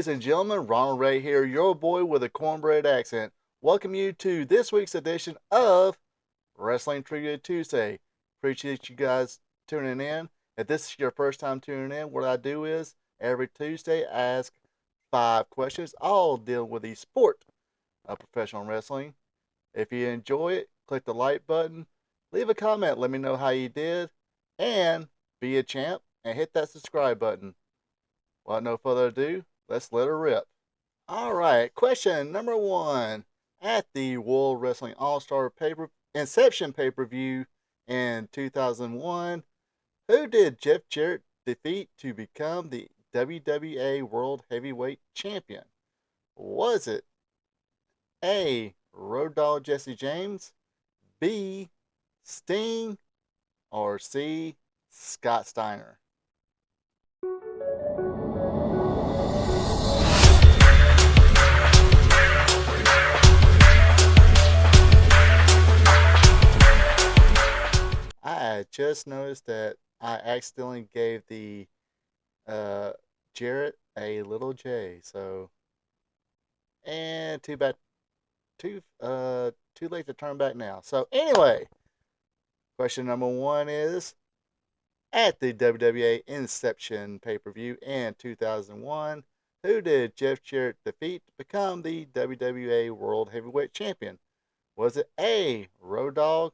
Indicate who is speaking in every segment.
Speaker 1: Ladies and gentlemen, Ronald Ray here, your boy with a cornbread accent. Welcome you to this week's edition of Wrestling Trivia Tuesday. Appreciate you guys tuning in. If this is your first time tuning in, what I do is every Tuesday I ask 5 questions, all dealing with the sport of professional wrestling. If you enjoy it, click the like button, leave a comment, let me know how you did, and be a champ and hit that subscribe button. Without no further ado, let's let her rip. Alright, question number 1. At the World Wrestling All-Star Inception pay-per-view in 2001, who did Jeff Jarrett defeat to become the WWA World Heavyweight Champion? Was it A. Road Dogg Jesse James, B. Sting, or C. Scott Steiner? I just noticed that I accidentally gave the Jarrett a little J, so and too bad, too late to turn back now. So anyway, question number 1 is at the WWE Inception pay-per-view in 2001, who did Jeff Jarrett defeat to become the WWA World Heavyweight Champion? Was it A. Road Dogg,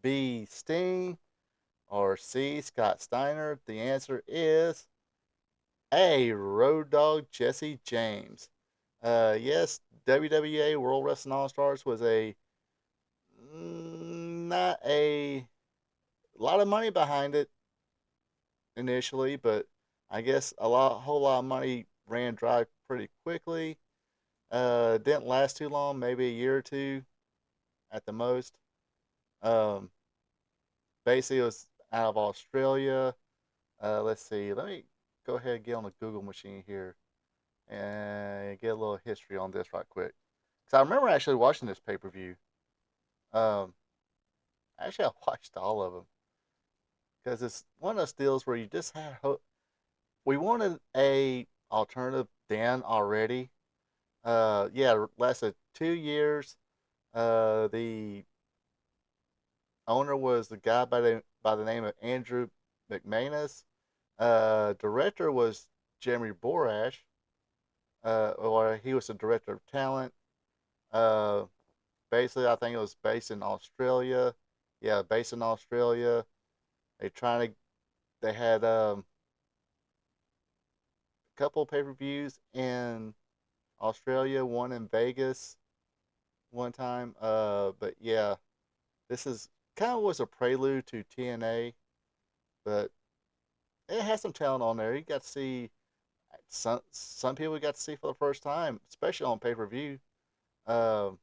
Speaker 1: B. Sting, or C. Scott Steiner? The answer is A. Road Dogg Jesse James. Yes, WWA World Wrestling All Stars was not a lot of money behind it initially, but I guess whole lot of money ran dry pretty quickly. Didn't last too long, maybe a year or two at the most. Basically, it was out of Australia. Let's see. Let me go ahead and get on the Google machine here and get a little history on this right quick. Because I remember actually watching this pay per view. Actually, I watched all of them because it's one of those deals where you just had hope. We wanted a alternative then already. Yeah, it lasted 2 years. The owner was the guy by the name of Andrew McManus. Director was Jeremy Borash. Or he was the director of talent. Basically, I think it was based in Australia. Yeah, based in Australia. They had a couple pay-per-views in Australia, one in Vegas one time. But yeah, this is kind of was a prelude to TNA, but it has some talent on there. You got to see some people got to see for the first time, especially on pay per view. Well,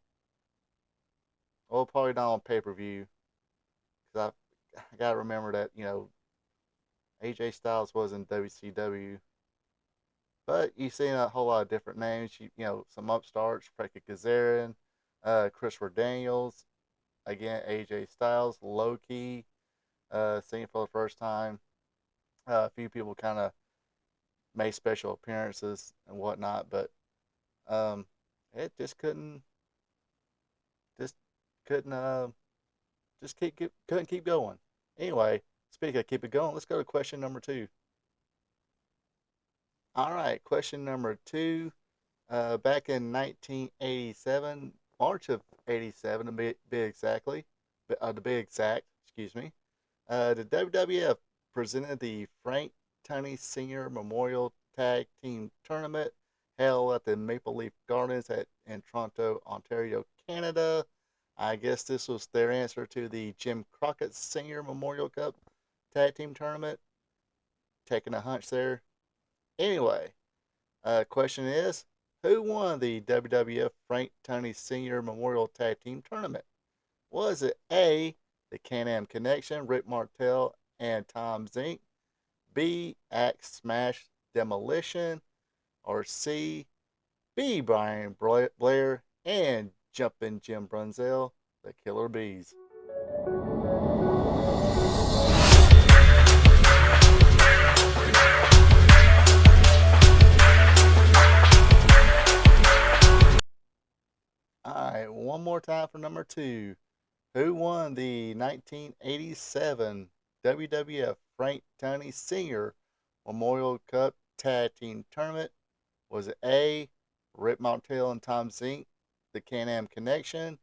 Speaker 1: probably not on pay per view because I got to remember that AJ Styles was in WCW, but you've seen a whole lot of different names. Some upstarts, Frankie Kazarian, Christopher Daniels, again AJ Styles, Low Ki, seen for the first time. A few people kind of made special appearances and whatnot, but it just couldn't couldn't keep going. Anyway, speaking of keep it going, let's go to question number 2. All right, question number 2. Back in 1987, March of '87 to be exact, excuse me. The WWF presented the Frank Tunney Senior Memorial Tag Team Tournament held at the Maple Leaf Gardens in Toronto, Ontario, Canada. I guess this was their answer to the Jim Crockett Senior Memorial Cup Tag Team Tournament. Taking a hunch there. Anyway, question is, who won the WWF Frank Tunney Senior Memorial Tag Team Tournament? Was it A, the Can-Am Connection, Rick Martel and Tom Zink, B, Axe Smash Demolition, or C, B, Brian Blair and Jumpin' Jim Brunzell, the Killer Bees? right, one more time for number 2. Who won the 1987 WWF Frank Tunney Sr. Memorial Cup Tag Team Tournament? Was it A, Rip Martel and Tom Zink, the Can-Am Connection,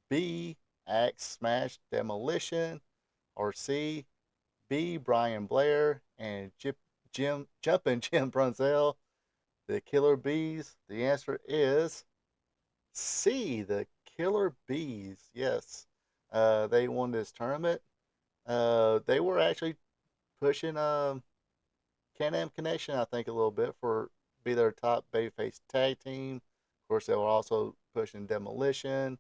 Speaker 1: B, Axe Smash Demolition, or C, B, Brian Blair and Jumpin' Jim Brunzell, the Killer Bees? The answer is C, the Killer Bees. Yes, they won this tournament. They were actually pushing Can-Am Connection, I think, a little bit for be their top babyface tag team. Of course, they were also pushing Demolition.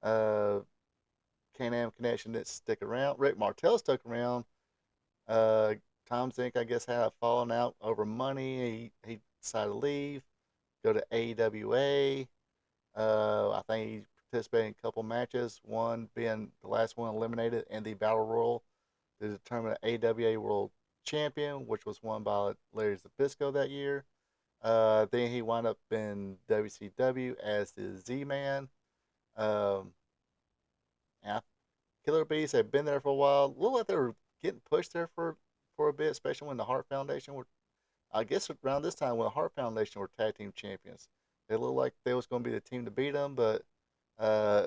Speaker 1: Uh, Can-Am Connection didn't stick around. Rick Martel stuck around. Uh, Tom Zink, I guess, had a falling out over money. He decided to leave, go to AWA. I think he participated in a couple matches, one being the last one eliminated in the Battle Royal to determine the AWA World Champion, which was won by Larry Zbyszko that year. Then he wound up in WCW as the Z-Man. Um, Killer Bees had been there for a while. Looked like they were getting pushed there for a bit, especially when the Hart Foundation were. I guess around this time when the Hart Foundation were tag team champions, they looked like they was going to be the team to beat them, but uh,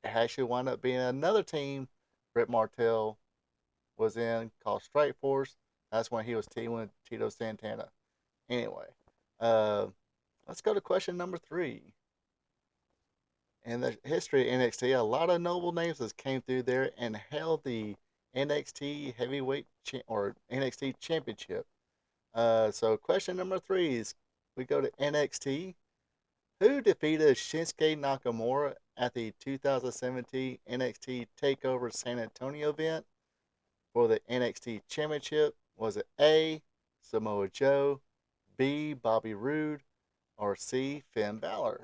Speaker 1: it actually wound up being another team. Brett Martel was in called Strike Force. That's when he was teaming with Tito Santana. Anyway, uh, let's go to question number 3. In the history of NXT, a lot of notable names that came through there and held the NXT Heavyweight or NXT Championship. So question number 3 is we go to NXT. Who defeated Shinsuke Nakamura at the 2017 NXT Takeover San Antonio event for the NXT Championship? Was it A, Samoa Joe, B, Bobby Roode, or C, Finn Balor?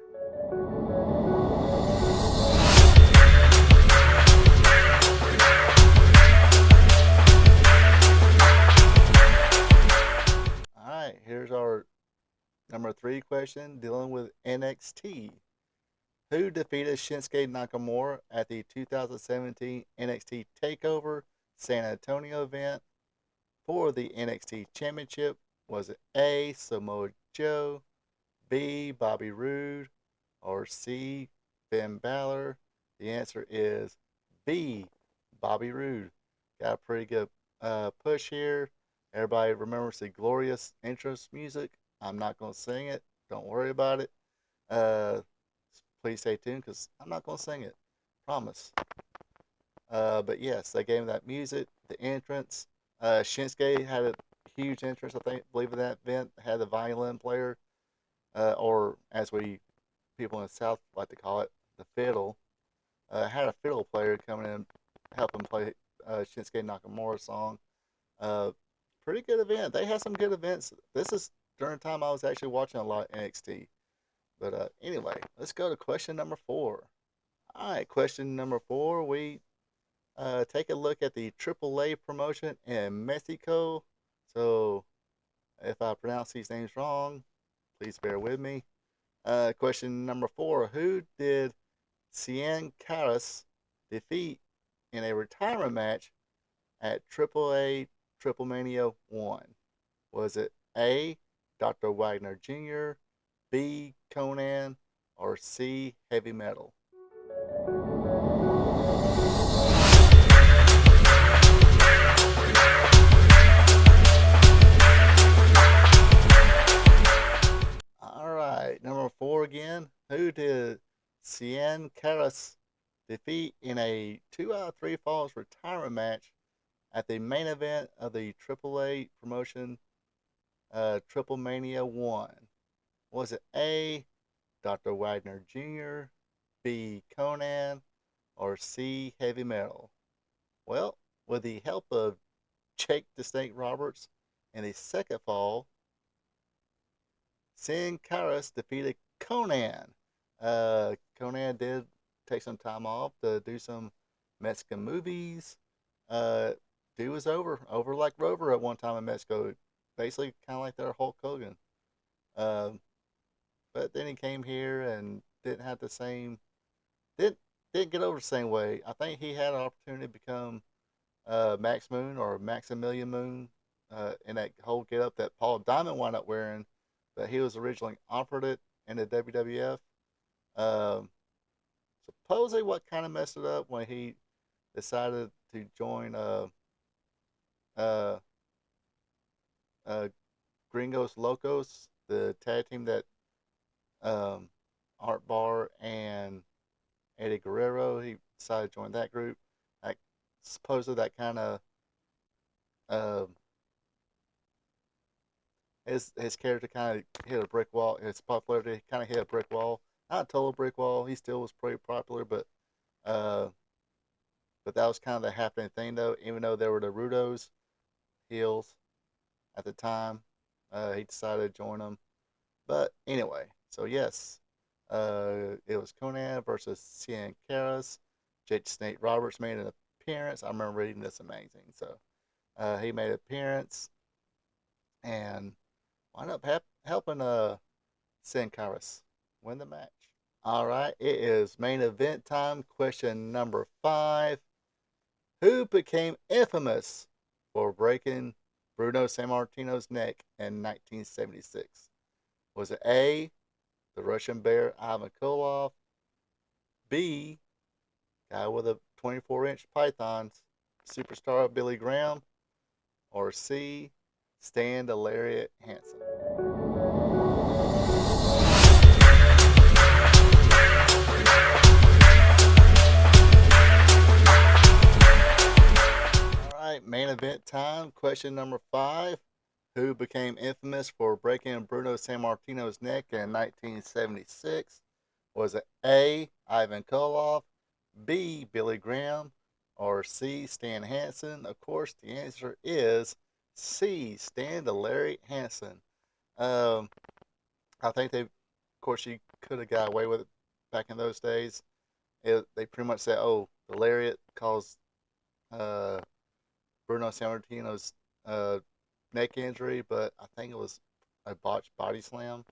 Speaker 1: All right, here's our number 3 question dealing with NXT. Who defeated Shinsuke Nakamura at the 2017 NXT TakeOver San Antonio event for the NXT Championship? Was it A, Samoa Joe, B, Bobby Roode, or C, Finn Balor? The answer is B, Bobby Roode. Got a pretty good push here. Everybody remembers the glorious entrance music. I'm not going to sing it. Don't worry about it. Uh, please stay tuned because I'm not going to sing it. Promise. But yes, they gave him that music, the entrance. Shinsuke had a huge entrance, I think, believe in that event. Had a violin player, or as we people in the South like to call it, the fiddle. Had a fiddle player coming in, help him play Shinsuke Nakamura's song. Uh, Pretty good event. They had some good events. This is during the time I was actually watching a lot of NXT. But anyway, let's go to question number 4. All right, question number 4. We take a look at the AAA promotion in Mexico. So if I pronounce these names wrong, please bear with me. Question number 4. Who did Cien Caras defeat in a retirement match at AAA Triple Mania 1? Was it A, Dr. Wagner Jr., B, Conan, or C, Heavy Metal? All right, number 4 again. Who did Cien Caras defeat in a 2 out of 3 falls retirement match at the main event of the AAA promotion Triple Mania 1? Was it A, Dr. Wagner Jr., B, Conan, or C, Heavy Metal? Well, with the help of Jake the Snake Roberts in the second fall, Sin Caras defeated Conan. Conan did take some time off to do some Mexican movies. Dude was over like Rover at one time in Mexico, basically kind of like their Hulk Hogan. Um, but then he came here and didn't have the same didn't get over the same way. I think he had an opportunity to become Max Moon or Maximilian Moon in that whole getup that Paul Diamond wound up wearing, but he was originally offered it in the WWF. Um, Supposedly, what kind of messed it up when he decided to join uh, uh, Gringos Locos, the tag team that um, Art Barr and Eddie Guerrero. He decided to join that group. Like supposedly that kind of uh, his character kind of hit a brick wall. His popularity kind of hit a brick wall. Not a total brick wall. He still was pretty popular, uh, but that was kind of the happening thing though. Even though there were the Rudos heels at the time, he decided to join them. But anyway, so yes, it was Conan versus Cien Caras. Jake Snake Roberts made an appearance. I remember reading this amazing. So he made an appearance and wound up helping Sin Caras win the match. All right, it is main event time. Question number 5. Who became infamous for breaking Bruno Sammartino's neck in 1976? Was it A, the Russian Bear Ivan Koloff, B, guy with a 24-inch pythons, superstar Billy Graham, or C, Stan the Lariat Hansen? All right, main event time. Question number 5. Who became infamous for breaking Bruno Sammartino's neck in 1976? Was it A, Ivan Koloff, B, Billy Graham, or C, Stan Hansen? Of course, the answer is C, Stan the Larry Hansen. Um, I think of course, you could have got away with it back in those days. They pretty much said, oh, the lariat caused uh, Bruno Sammartino's neck injury, but I think it was a botched body slam,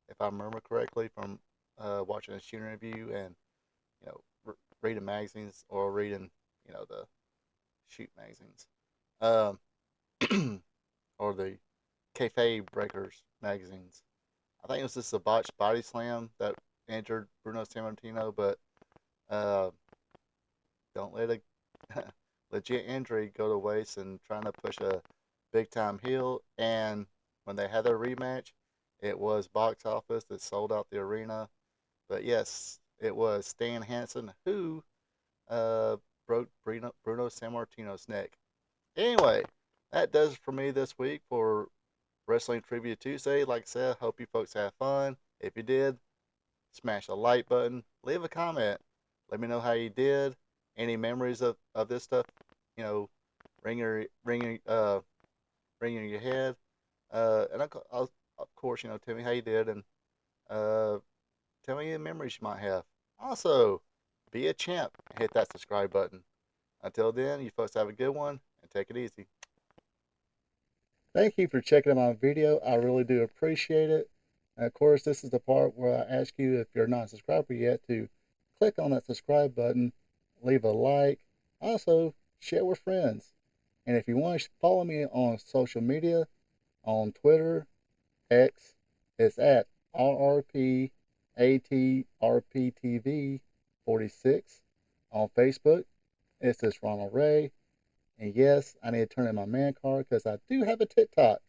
Speaker 1: if I remember correctly from watching a shooter interview and you know reading magazines or reading the shoot magazines, um, or the kayfabe breakers magazines. I think it was just a botched body slam that injured Bruno Sammartino, but uh, don't let a legit injury go to waste and trying to push a big time heel. And when they had their rematch, it was box office that sold out the arena. But yes, it was Stan Hansen who uh, broke Bruno Sammartino's neck. Anyway, that does it for me this week for Wrestling Trivia Tuesday. Like I said, hope you folks had fun. If you did, smash the like button, leave a comment. Let me know how you did. Any memories of this stuff, you know, ringing in your head. And I'll, of course, tell me how you did and uh, tell me any memories you might have. Also, be a champ. Hit that subscribe button. Until then, you folks have a good one and take it easy. Thank you for checking out my video. I really do appreciate it. And of course, this is the part where I ask you, if you're not a subscriber yet, to click on that subscribe button, leave a like, also share with friends. And if you want to follow me on social media, on Twitter, X, it's at RRPATRPTV 46. On Facebook, it's this Ronald Ray. And yes, I need to turn in my man card because I do have a TikTok.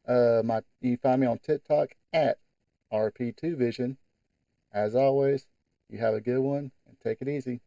Speaker 1: You can find me on TikTok at RP2Vision. As always, you have a good one and take it easy.